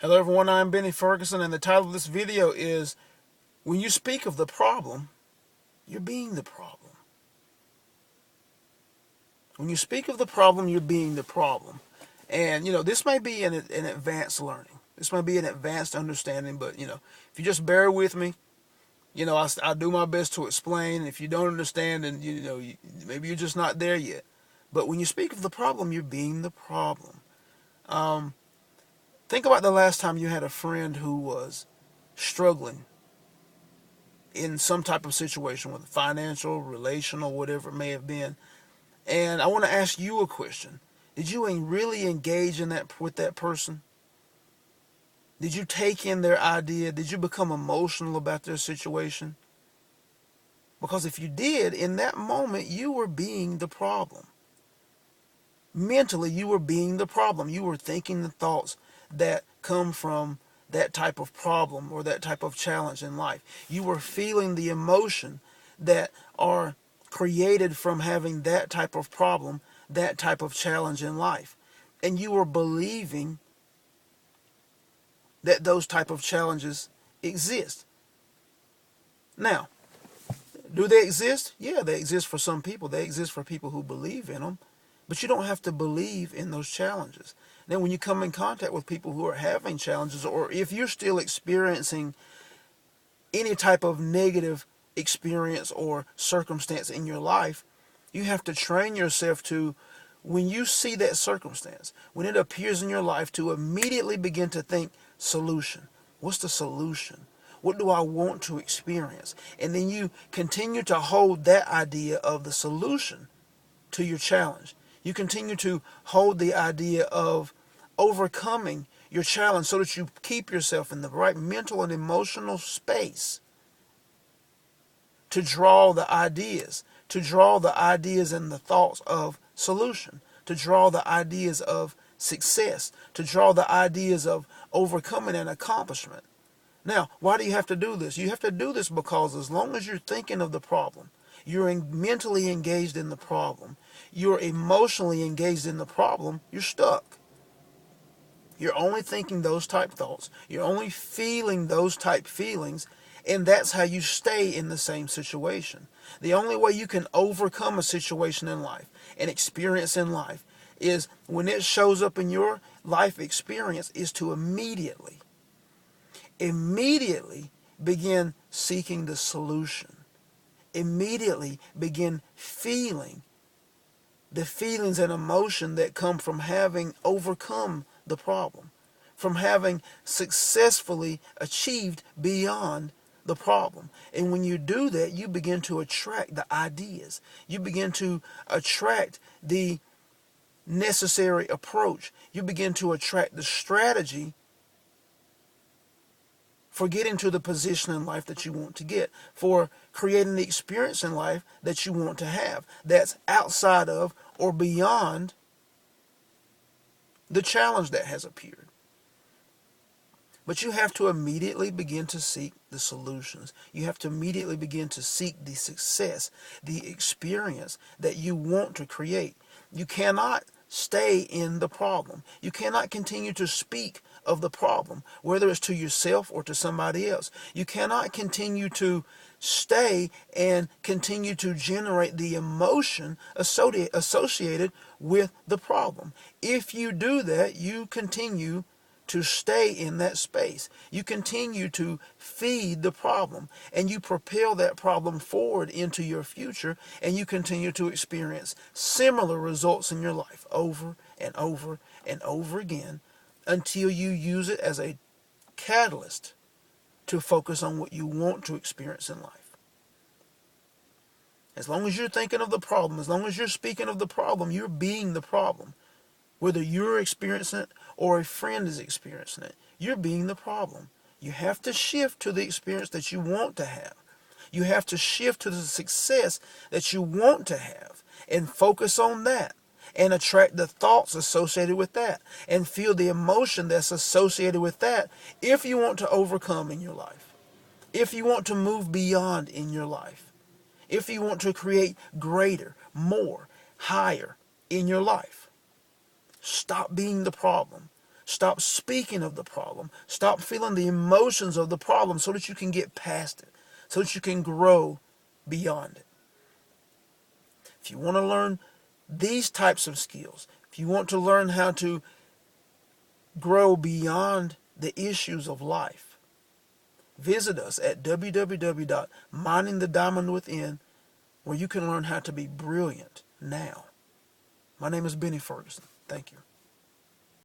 Hello everyone, I'm Benny Ferguson, and the title of this video is, when you speak of the problem, you're being the problem. When you speak of the problem, you're being the problem. And, this may be an advanced learning. This might be an advanced understanding, but, if you just bear with me, I'll do my best to explain. If you don't understand, then, maybe you're just not there yet. But when you speak of the problem, you're being the problem. Think about the last time you had a friend who was struggling in some type of situation, whether financial, relational, whatever it may have been. And I want to ask you a question. Did you really engage in that with that person? Did you take in their idea? Did you become emotional about their situation? Because if you did, in that moment, you were being the problem. Mentally, you were being the problem. You were thinking the thoughts that come from that type of problem or that type of challenge in life. You were feeling the emotion that are created from having that type of problem, that type of challenge in life. And you were believing that those type of challenges exist. Now, do they exist? Yeah, they exist for some people. They exist for people who believe in them. But you don't have to believe in those challenges. Then when you come in contact with people who are having challenges, or if you're still experiencing any type of negative experience or circumstance in your life, you have to train yourself to, when you see that circumstance, when it appears in your life, to immediately begin to think solution. What's the solution? What do I want to experience? And then you continue to hold that idea of the solution to your challenge. You continue to hold the idea of overcoming your challenge so that you keep yourself in the right mental and emotional space to draw the ideas, and the thoughts of solution, to draw the ideas of success, to draw the ideas of overcoming an accomplishment. Now, why do you have to do this? You have to do this because as long as you're thinking of the problem, you're mentally engaged in the problem, you're emotionally engaged in the problem, you're stuck. You're only thinking those type thoughts. You're only feeling those type feelings, and that's how you stay in the same situation. The only way you can overcome a situation in life, an experience in life, is when it shows up in your life experience, is to immediately begin seeking the solution. Immediately begin feeling the feelings and emotion that come from having overcome the problem, from having successfully achieved beyond the problem. And when you do that, you begin to attract the ideas. You begin to attract the necessary approach. You begin to attract the strategy for getting to the position in life that you want to get, for creating the experience in life that you want to have, that's outside of or beyond the challenge that has appeared. But you have to immediately begin to seek the solutions. You have to immediately begin to seek the success, the experience that you want to create. You cannot stay in the problem. You cannot continue to speak of the problem, whether it's to yourself or to somebody else. You cannot continue to stay and continue to generate the emotion associated with the problem. If you do that, you continue to stay in that space. You continue to feed the problem, and you propel that problem forward into your future, and you continue to experience similar results in your life over and over and over again until you use it as a catalyst to focus on what you want to experience in life. As long as you're thinking of the problem, as long as you're speaking of the problem, you're being the problem. Whether you're experiencing it or a friend is experiencing it, you're being the problem. You have to shift to the experience that you want to have. You have to shift to the success that you want to have and focus on that and attract the thoughts associated with that and feel the emotion that's associated with that if you want to overcome in your life, if you want to move beyond in your life, if you want to create greater, more, higher in your life. Stop being the problem. Stop speaking of the problem. Stop feeling the emotions of the problem so that you can get past it, so that you can grow beyond it. If you want to learn these types of skills, if you want to learn how to grow beyond the issues of life, visit us at www.mindingthediamondwithin, where you can learn how to be brilliant now. My name is Benny Ferguson. Thank you.